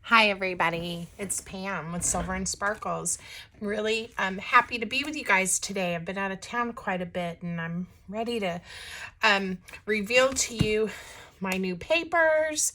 Hi everybody, it's Pam with Silver and Sparkles. I'm really happy to be with you guys today. I've been out of town quite a bit and I'm ready to reveal to you my new papers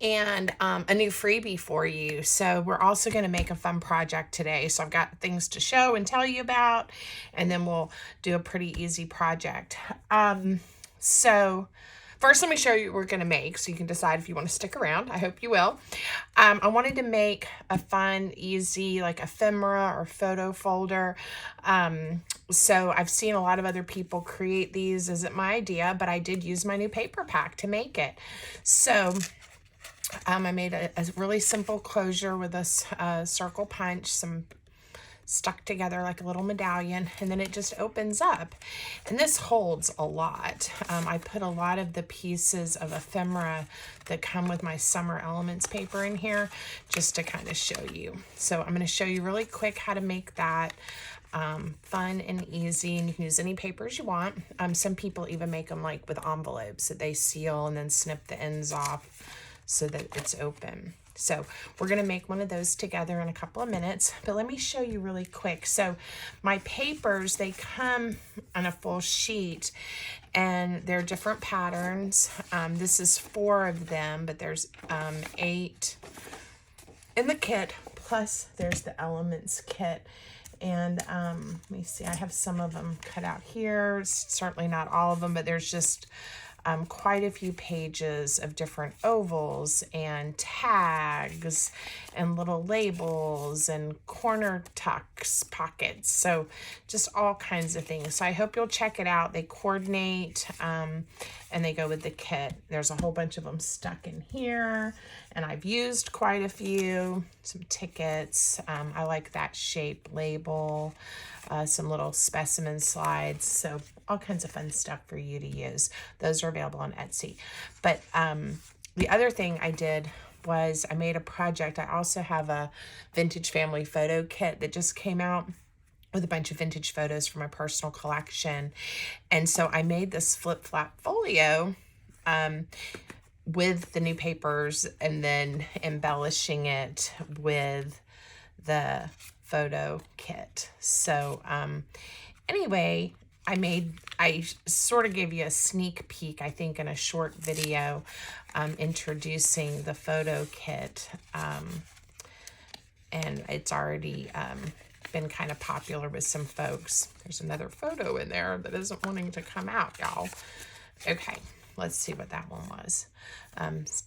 and a new freebie for you. So we're also going to make a fun project today. So I've got things to show and tell you about, and then we'll do a pretty easy project. So first, let me show you what we're going to make so you can decide if you want to stick around. I hope you will. I wanted to make a fun, easy, like ephemera or photo folder. So I've seen a lot of other people create these. Isn't my idea, but I did use my new paper pack to make it. So I made a really simple closure with a circle punch, some stuck together like a little medallion, and then it just opens up, and this holds a lot. I put a lot of the pieces of ephemera that come with my summer elements paper in here just to kind of show you. So I'm going to show you really quick how to make that fun and easy, and you can use any papers you want. Some people even make them like with envelopes that they seal and then snip the ends off so that it's open. So we're going to make one of those together in a couple of minutes, but let me show you really quick. So my papers, they come on a full sheet and they're different patterns. This is 4 of them, but there's 8 in the kit, plus there's the elements kit. And let me see, I have some of them cut out here. Certainly not all of them, but there's just quite a few pages of different ovals and tags and little labels and corner tucks, pockets. So just all kinds of things. So I hope you'll check it out. They coordinate and they go with the kit. There's a whole bunch of them stuck in here, and I've used quite a few. Some tickets. I like that shape label. Some little specimen slides. So all kinds of fun stuff for you to use. Those are available on Etsy. But the other thing I did was I made a project. I also have a vintage family photo kit that just came out with a bunch of vintage photos from my personal collection. And so I made this flip-flap folio with the new papers and then embellishing it with the photo kit. So anyway, I sort of gave you a sneak peek, I think, in a short video introducing the photo kit, and it's already been kind of popular with some folks. There's another photo in there that isn't wanting to come out, y'all. Okay, let's see what that one was.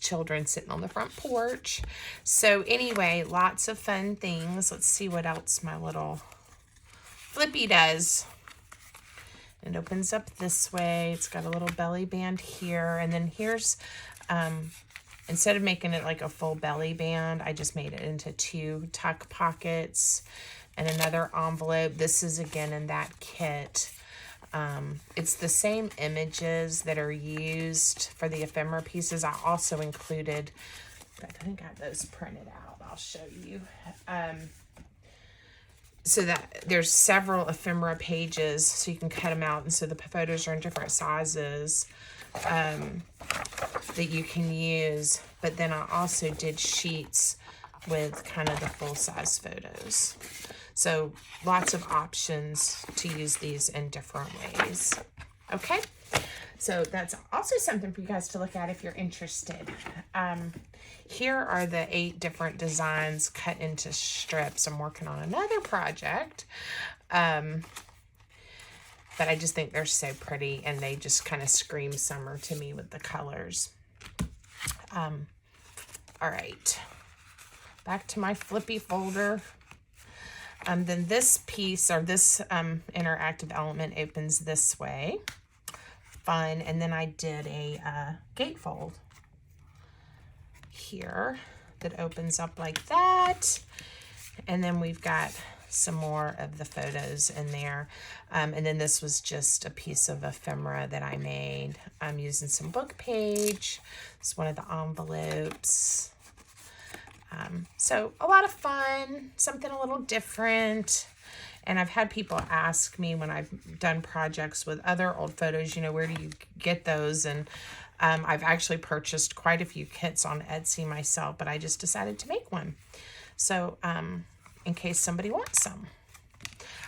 Children sitting on the front porch. So anyway, lots of fun things. Let's see what else my little flippy does. It opens up this way. It's got a little belly band here. And then here's, instead of making it like a full belly band, I just made it into 2 tuck pockets and another envelope. This is again in that kit. It's the same images that are used for the ephemera pieces. I also included, I think I have those printed out. I'll show you. So that there's several ephemera pages, so you can cut them out, and so the photos are in different sizes that you can use. But then I also did sheets with kind of the full-size photos. So lots of options to use these in different ways. Okay, so that's also something for you guys to look at if you're interested. Here are the 8 different designs cut into strips. I'm working on another project, but I just think they're so pretty, and they just kind of scream summer to me with the colors. All right, back to my flippy folder. Then this piece, or this interactive element, opens this way. Fun. And then I did a gatefold here that opens up like that. And then we've got some more of the photos in there. And then this was just a piece of ephemera that I made. I'm using some book page. It's one of the envelopes. So a lot of fun, something a little different. And I've had people ask me when I've done projects with other old photos, you know, where do you get those? And I've actually purchased quite a few kits on Etsy myself, but I just decided to make one. So in case somebody wants some.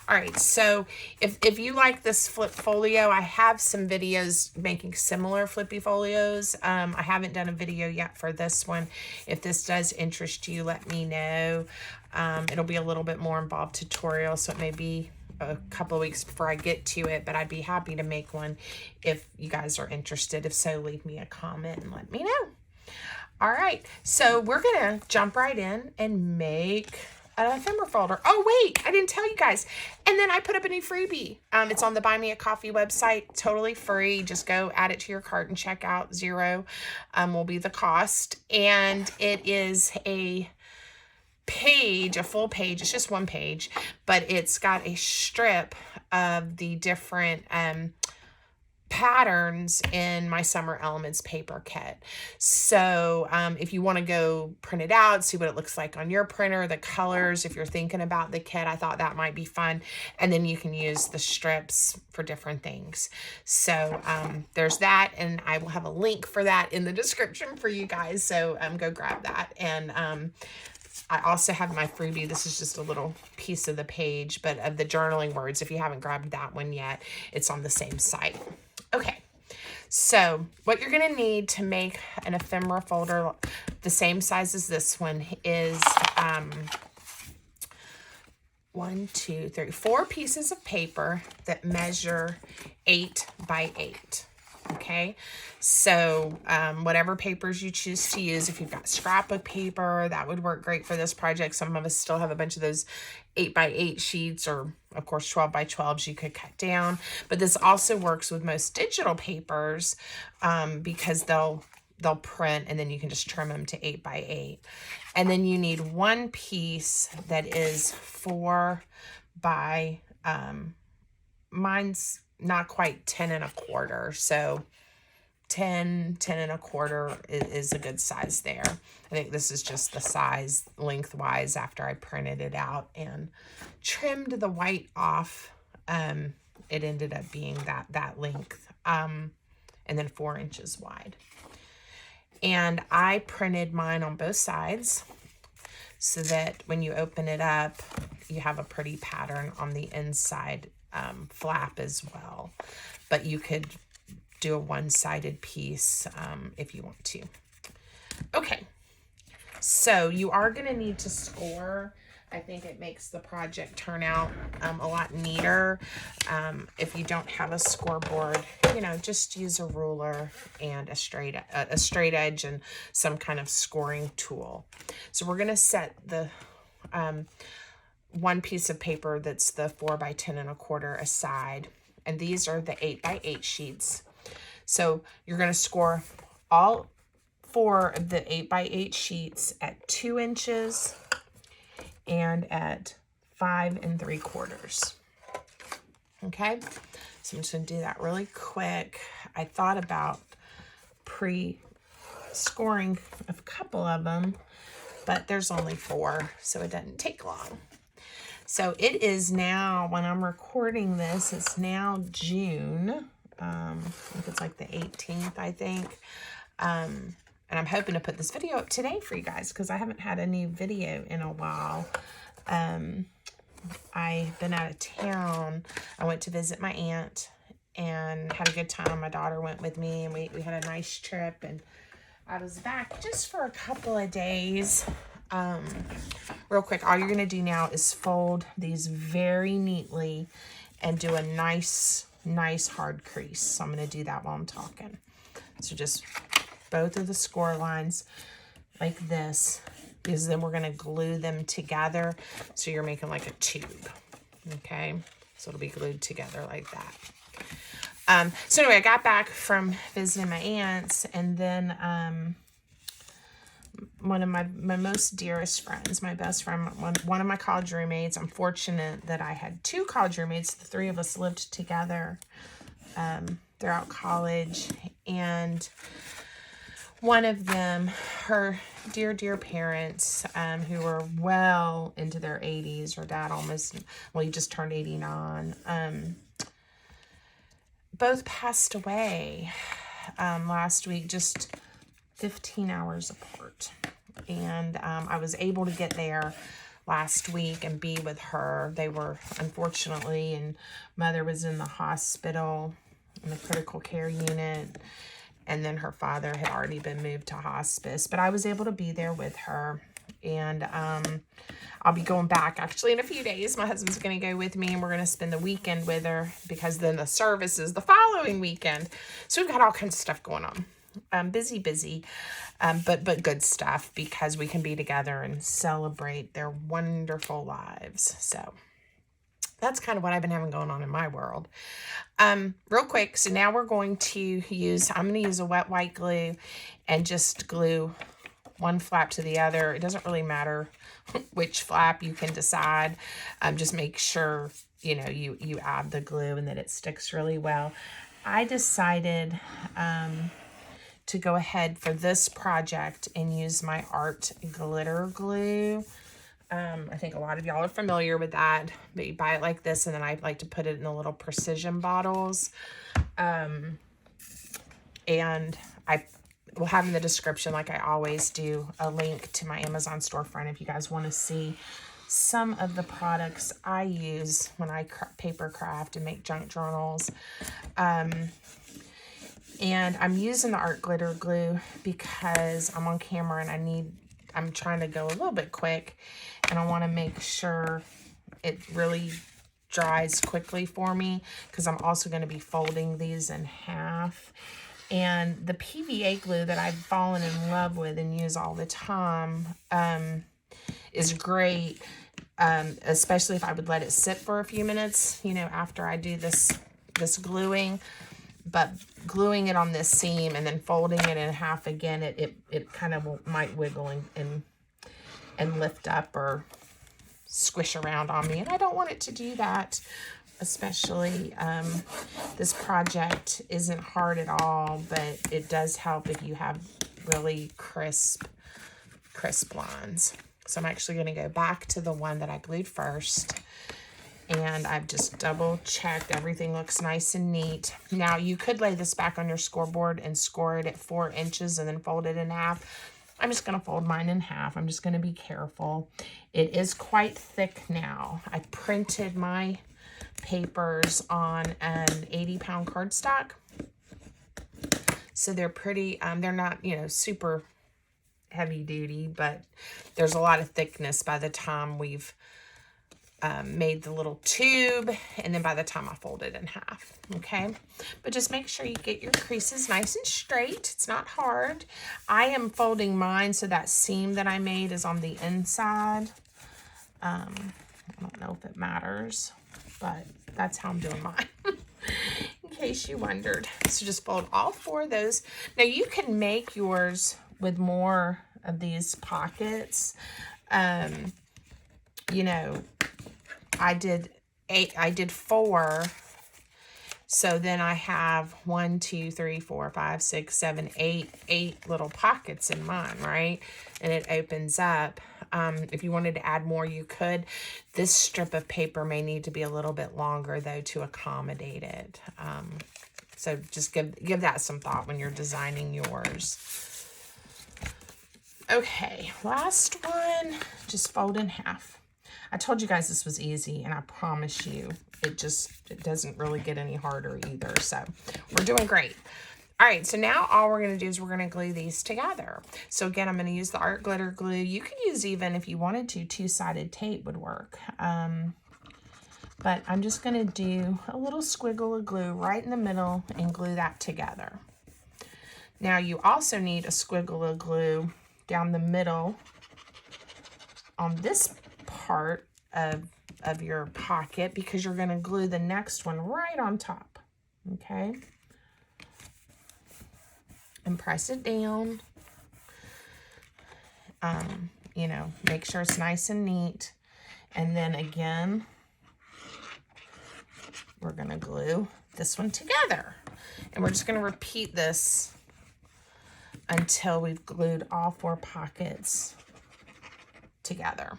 All right, so if you like this flip folio, I have some videos making similar flippy folios. I haven't done a video yet for this one. If this does interest you, let me know. It'll be a little bit more involved tutorial, so it may be a couple of weeks before I get to it, but I'd be happy to make one if you guys are interested. If so, leave me a comment and let me know. All right, so we're gonna jump right in and make an ephemera folder. Oh wait, I didn't tell you guys. And then I put up a new freebie. It's on the Buy Me a Coffee website, totally free. Just go add it to your cart and check out. $0 will be the cost. And it is a page, a full page. It's just one page, but it's got a strip of the different patterns in my Summer Elements paper kit. So if you want to go print it out, see what it looks like on your printer, the colors, if you're thinking about the kit, I thought that might be fun. And then you can use the strips for different things. So there's that, and I will have a link for that in the description for you guys. So go grab that. And I also have my freebie. This is just a little piece of the page, but of the journaling words. If you haven't grabbed that one yet, it's on the same site. Okay, so what you're going to need to make an ephemera folder the same size as this one is 4 pieces of paper that measure 8 by 8. Okay, so whatever papers you choose to use, if you've got scrapbook paper, that would work great for this project. Some of us still have a bunch of those 8 by 8 sheets, or of course 12 by 12s you could cut down. But this also works with most digital papers because they'll print, and then you can just trim them to 8 by 8. And then you need one piece that is 4 by mine's not quite 10 1/4, so 10 1/4 is a good size there. I think this is just the size lengthwise after I printed it out and trimmed the white off. It ended up being that length, and then 4 inches wide. And I printed mine on both sides so that when you open it up, you have a pretty pattern on the inside flap as well. But you could do a one-sided piece if you want to. Okay, so you are going to need to score. I think it makes the project turn out a lot neater. If you don't have a scoreboard, you know, just use a ruler and a straight edge and some kind of scoring tool. So we're going to set the one piece of paper that's the 4 by 10 1/4 aside, and these are the 8 by 8 sheets. So you're going to score all 4 of the 8 by 8 sheets at 2 inches and at 5 3/4. Okay, so I'm just going to do that really quick. I thought about pre-scoring a couple of them, but there's only 4, so it doesn't take long. So it is now, when I'm recording this, it's now June. I think it's like the 18th, I think. And I'm hoping to put this video up today for you guys because I haven't had a new video in a while. I've been out of town. I went to visit my aunt and had a good time. My daughter went with me, and we had a nice trip, and I was back just for a couple of days. Real quick, all you're going to do now is fold these very neatly and do a nice hard crease. So I'm going to do that while I'm talking. So just both of the score lines like this, because then we're going to glue them together. So you're making like a tube. Okay, so it'll be glued together like that. So anyway, I got back from visiting my aunts, and then one of my most dearest friends, my best friend, one of my college roommates. I'm fortunate that I had 2 college roommates. The 3 of us lived together throughout college, and one of them, her dear parents, who were well into their 80s, her dad he just turned 89, both passed away last week, just 15 hours apart. And I was able to get there last week and be with her. They were, unfortunately, and mother was in the hospital in the critical care unit. And then her father had already been moved to hospice. But I was able to be there with her. And I'll be going back actually in a few days. My husband's going to go with me and we're going to spend the weekend with her because then the service is the following weekend. So we've got all kinds of stuff going on. Busy, but good stuff because we can be together and celebrate their wonderful lives. So that's kind of what I've been having going on in my world. Real quick, so now we're going to use, I'm going to use a wet white glue and just glue one flap to the other. It doesn't really matter which flap, you can decide. Just make sure, you know, you add the glue and that it sticks really well. I decided to go ahead for this project and use my art glitter glue. I think a lot of y'all are familiar with that, but you buy it like this, and then I like to put it in the little precision bottles. And I will have in the description, like I always do, a link to my Amazon storefront if you guys want to see some of the products I use when I paper craft and make junk journals. And I'm using the art glitter glue because I'm on camera and I'm trying to go a little bit quick, and I want to make sure it really dries quickly for me because I'm also going to be folding these in half. And the PVA glue that I've fallen in love with and use all the time is great, especially if I would let it sit for a few minutes, you know, after I do this gluing. But gluing it on this seam and then folding it in half again, it kind of might wiggle and lift up or squish around on me. And I don't want it to do that. Especially, this project isn't hard at all, but it does help if you have really crisp lines. So I'm actually going to go back to the one that I glued first. And I've just double checked. Everything looks nice and neat. Now, you could lay this back on your scoreboard and score it at 4 inches and then fold it in half. I'm just going to fold mine in half. I'm just going to be careful. It is quite thick now. I printed my papers on an 80-pound cardstock. So they're pretty, they're not, you know, super heavy duty, but there's a lot of thickness by the time we've made the little tube, and then by the time I fold it in half, okay? But just make sure you get your creases nice and straight. It's not hard. I am folding mine so that seam that I made is on the inside. I don't know if it matters, but that's how I'm doing mine, in case you wondered. So just fold all 4 of those. Now, you can make yours with more of these pockets. You know, I did 4. So then I have 1, 2, 3, 4, 5, 6, 7, 8 little pockets in mine, right? And it opens up. If you wanted to add more, you could. This strip of paper may need to be a little bit longer, though, to accommodate it. So just give that some thought when you're designing yours. Okay, last one, just fold in half. I told you guys this was easy, and I promise you, it doesn't really get any harder either. So we're doing great. All right, so now all we're going to do is we're going to glue these together. So again, I'm going to use the art glitter glue. You could use, even if you wanted to, 2-sided tape would work. But I'm just going to do a little squiggle of glue right in the middle and glue that together. Now, you also need a squiggle of glue down the middle on this part of your pocket, because you're going to glue the next one right on top, okay? And press it down. You know, make sure it's nice and neat. And then again, we're going to glue this one together. And we're just going to repeat this until we've glued all 4 pockets together.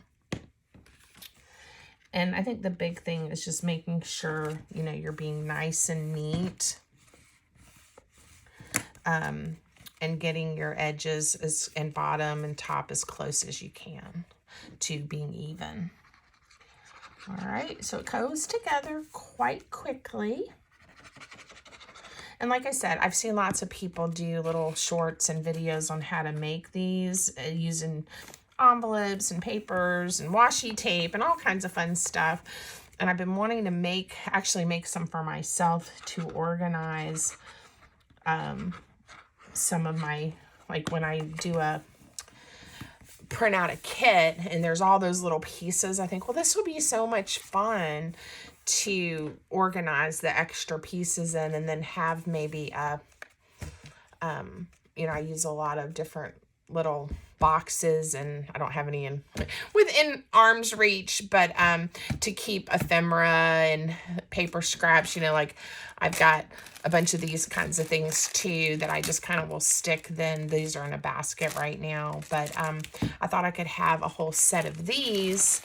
And I think the big thing is just making sure, you know, you're being nice and neat. and getting your edges and bottom and top as close as you can to being even. All right, so it goes together quite quickly. And like I said, I've seen lots of people do little shorts and videos on how to make these using envelopes and papers and washi tape and all kinds of fun stuff. And I've been wanting to actually make some for myself to organize some of my, like when I do print out a kit and there's all those little pieces, I think, well, this would be so much fun to organize the extra pieces in, and then have maybe you know, I use a lot of different little boxes, and I don't have any within arm's reach, but to keep ephemera and paper scraps, you know, like I've got a bunch of these kinds of things too that I just kind of will stick. Then these are in a basket right now, but I thought I could have a whole set of these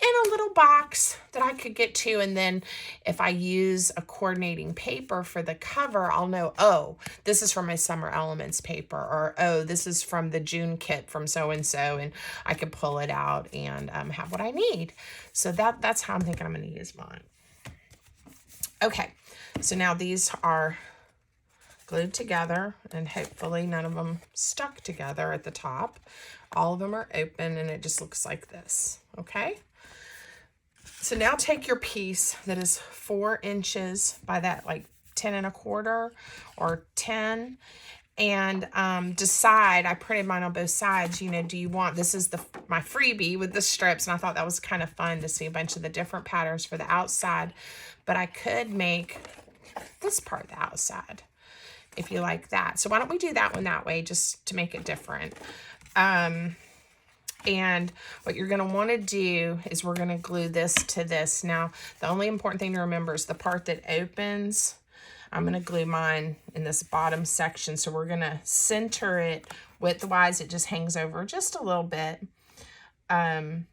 in a little box that I could get to, and then if I use a coordinating paper for the cover, I'll know, oh, this is from my Summer Elements paper, or oh, this is from the June kit from so-and-so, and I can pull it out and have what I need. So that's how I'm thinking I'm going to use mine. Okay, so now these are glued together, and hopefully none of them stuck together at the top. All of them are open, and it just looks like this, okay? So now take your piece that is 4 inches by that, like 10 1/4 or 10, and decide, I printed mine on both sides, you know, do you want, this is my freebie with the strips, and I thought that was kind of fun to see a bunch of the different patterns for the outside, but I could make this part the outside if you like that. So why don't we do that one that way, just to make it different. And what you're going to want to do is we're going to glue this to this. Now, the only important thing to remember is the part that opens. I'm going to glue mine in this bottom section. So we're going to center it widthwise. It just hangs over just a little bit. And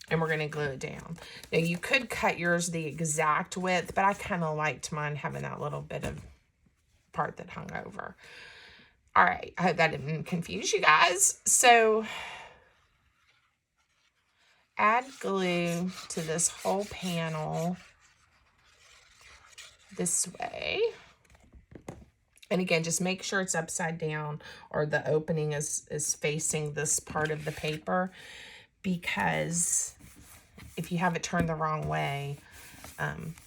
we're going to glue it down. Now, you could cut yours the exact width, but I kind of liked mine having that little bit of part that hung over. All right. I hope that didn't confuse you guys. So add glue to this whole panel this way. And again, just make sure it's upside down, or the opening is facing this part of the paper, because if you have it turned the wrong way,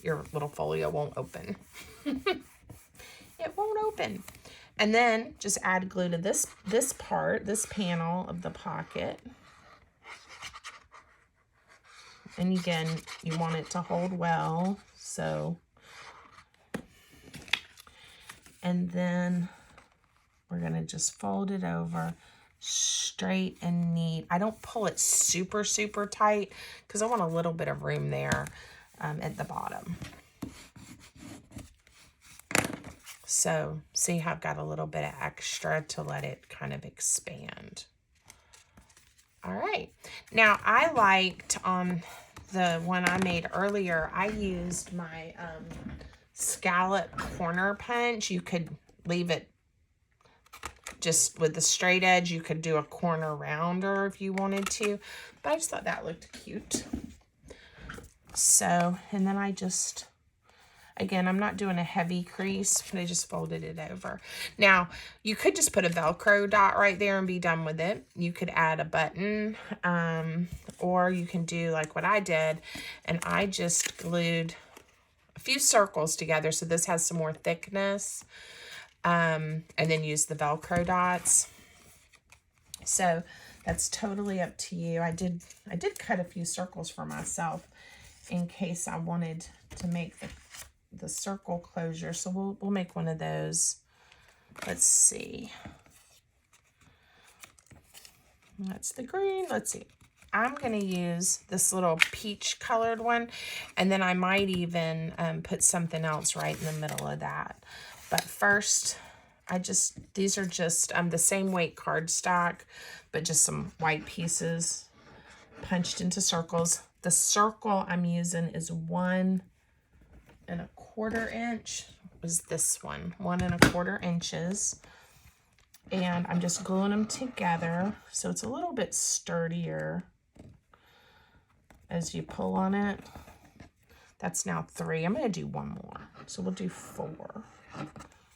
your little folio won't open. It won't open. And then just add glue to this part, this panel of the pocket. And again, you want it to hold well, so. And then we're gonna just fold it over straight and neat. I don't pull it super, super tight because I want a little bit of room there at the bottom. So see how I've got a little bit of extra to let it kind of expand. All right, now I liked on the one I made earlier, I used my scallop corner punch. You could leave it just with the straight edge. You could do a corner rounder if you wanted to, but I just thought that looked cute. So, and then I just, again, I'm not doing a heavy crease, but I just folded it over. Now, you could just put a Velcro dot right there and be done with it. You could add a button, or you can do like what I did, and I just glued a few circles together so this has some more thickness, and then use the Velcro dots. So that's totally up to you. I did cut a few circles for myself in case I wanted to make the circle closure. So we'll make one of those. Let's see. That's the green. Let's see. I'm going to use this little peach colored one, and then I might even put something else right in the middle of that. But first, these are just the same weight cardstock, but just some white pieces punched into circles. The circle I'm using is 1 1/4 inch. Was this one 1 1/4 inches? And I'm just gluing them together so it's a little bit sturdier as you pull on it. That's now 3. I'm going to do 1 more. So we'll do 4.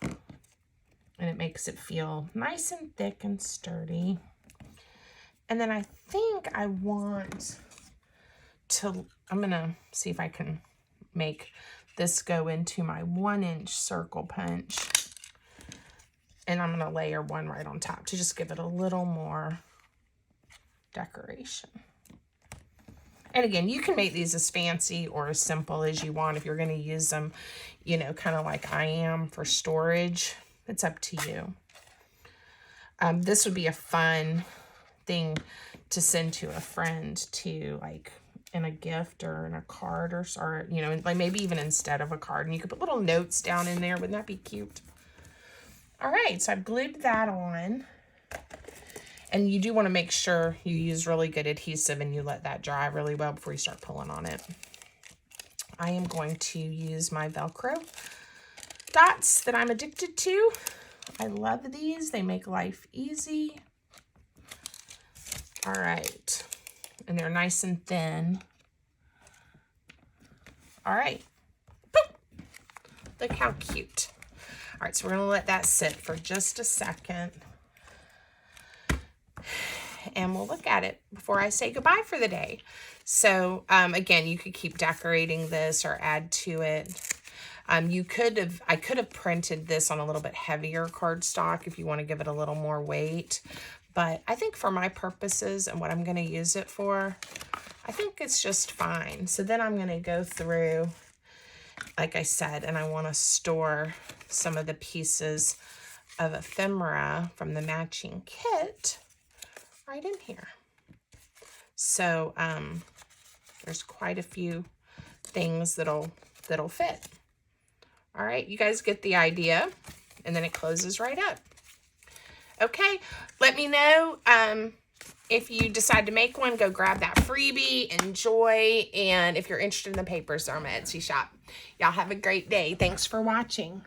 And it makes it feel nice and thick and sturdy. And then I think I want to, I'm going to see if I can make this go into my 1-inch circle punch. And I'm going to layer 1 right on top to just give it a little more decoration. And again, you can make these as fancy or as simple as you want if you're going to use them, you know, kind of like I am for storage. It's up to you. This would be a fun thing to send to a friend too, like in a gift or in a card or you know, like maybe even instead of a card. And you could put little notes down in there. Wouldn't that be cute? All right, so I've glued that on. And you do want to make sure you use really good adhesive and you let that dry really well before you start pulling on it. I am going to use my Velcro dots that I'm addicted to. I love these. They make life easy. All right. And they're nice and thin. All right. Boop. Look how cute. All right, so we're going to let that sit for just a second. And we'll look at it before I say goodbye for the day. So again, you could keep decorating this or add to it. I could have printed this on a little bit heavier cardstock if you want to give it a little more weight. But I think for my purposes and what I'm going to use it for, I think it's just fine. So then I'm going to go through, like I said, and I want to store some of the pieces of ephemera from the matching kit right in here. So there's quite a few things that'll fit. All right, you guys get the idea. And then it closes right up. Okay, let me know if you decide to make one. Go grab that freebie, enjoy, and if you're interested in the papers, they're on my Etsy shop. Y'all have a great day. Thanks for watching.